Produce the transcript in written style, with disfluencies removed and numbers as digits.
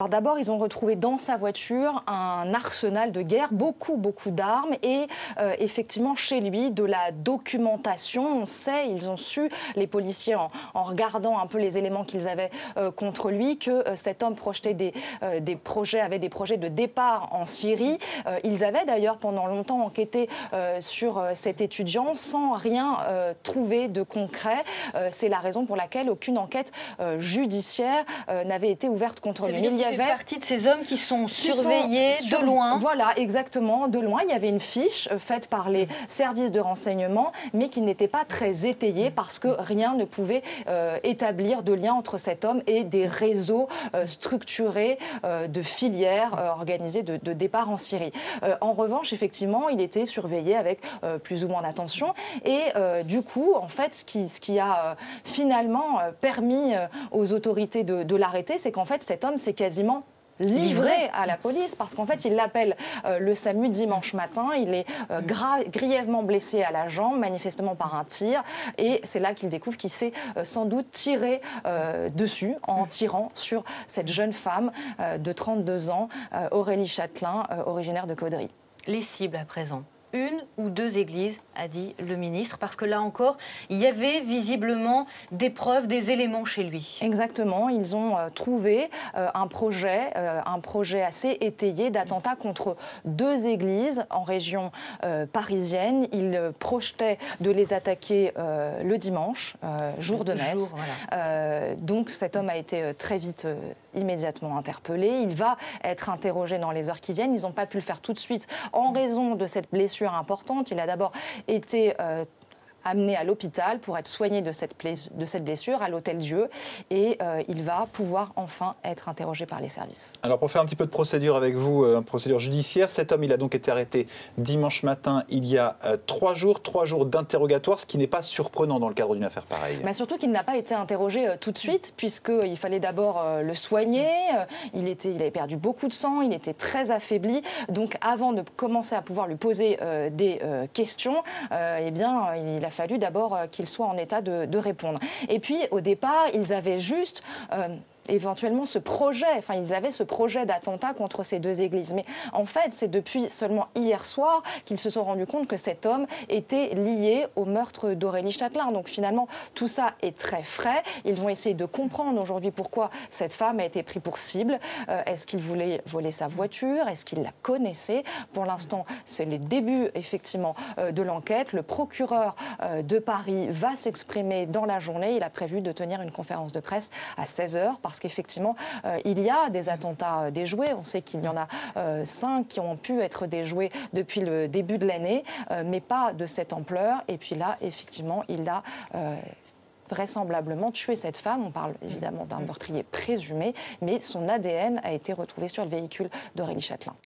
Alors d'abord, ils ont retrouvé dans sa voiture un arsenal de guerre, beaucoup d'armes et effectivement chez lui de la documentation. On sait, ils ont su, les policiers en regardant un peu les éléments qu'ils avaient contre lui, que cet homme projetait avait des projets de départ en Syrie. Ils avaient d'ailleurs pendant longtemps enquêté sur cet étudiant sans rien trouver de concret. C'est la raison pour laquelle aucune enquête judiciaire n'avait été ouverte contre lui. Il fait partie de ces hommes qui sont surveillés de loin. Voilà, exactement, de loin. Il y avait une fiche faite par les services de renseignement, mais qui n'était pas très étayée parce que rien ne pouvait établir de lien entre cet homme et des réseaux structurés de filières organisées de départ en Syrie. En revanche, effectivement, il était surveillé avec plus ou moins d'attention. Et du coup, en fait, ce qui a finalement permis aux autorités de l'arrêter, c'est qu'en fait, cet homme s'est quasiment livré à la police parce qu'en fait il l'appelle le SAMU dimanche matin, il est grièvement blessé à la jambe, manifestement par un tir, et c'est là qu'il découvre qu'il s'est sans doute tiré dessus en tirant sur cette jeune femme de 32 ans, Aurélie Chatelain, originaire de Caudry. Les cibles à présent, une ou deux églises, a dit le ministre, parce que là encore, il y avait visiblement des preuves, des éléments chez lui. Exactement, ils ont trouvé un projet assez étayé d'attentat contre deux églises en région parisienne. Ils projetaient de les attaquer le dimanche, jour de messe. Voilà. Donc cet homme a été très vite, immédiatement interpellé. Il va être interrogé dans les heures qui viennent. Ils n'ont pas pu le faire tout de suite en raison de cette blessure importante. Il a d'abord été amené à l'hôpital pour être soigné de cette blessure à l'Hôtel-Dieu et il va pouvoir enfin être interrogé par les services. Alors pour faire un petit peu de procédure avec vous, procédure judiciaire, cet homme il a donc été arrêté dimanche matin il y a 3 jours d'interrogatoire, ce qui n'est pas surprenant dans le cadre d'une affaire pareille. Mais surtout qu'il n'a pas été interrogé tout de suite puisqu'il fallait d'abord le soigner, il avait perdu beaucoup de sang, il était très affaibli, donc avant de commencer à pouvoir lui poser des questions, eh bien il a fallu d'abord qu'il soit en état de répondre. Et puis, au départ, ils avaient juste éventuellement ce projet, ils avaient ce projet d'attentat contre ces deux églises. Mais en fait, c'est depuis seulement hier soir qu'ils se sont rendus compte que cet homme était lié au meurtre d'Aurélie Chatelain. Donc finalement, tout ça est très frais. Ils vont essayer de comprendre aujourd'hui pourquoi cette femme a été prise pour cible. Est-ce qu'il voulait voler sa voiture? Est-ce qu'il la connaissait? Pour l'instant, c'est les débuts, effectivement, de l'enquête. Le procureur de Paris va s'exprimer dans la journée. Il a prévu de tenir une conférence de presse à 16h parce qu'effectivement, il y a des attentats déjoués. On sait qu'il y en a 5 qui ont pu être déjoués depuis le début de l'année, mais pas de cette ampleur. Et puis là, effectivement, il a vraisemblablement tué cette femme. On parle évidemment d'un meurtrier présumé, mais son ADN a été retrouvé sur le véhicule d'Aurélie Chatelain.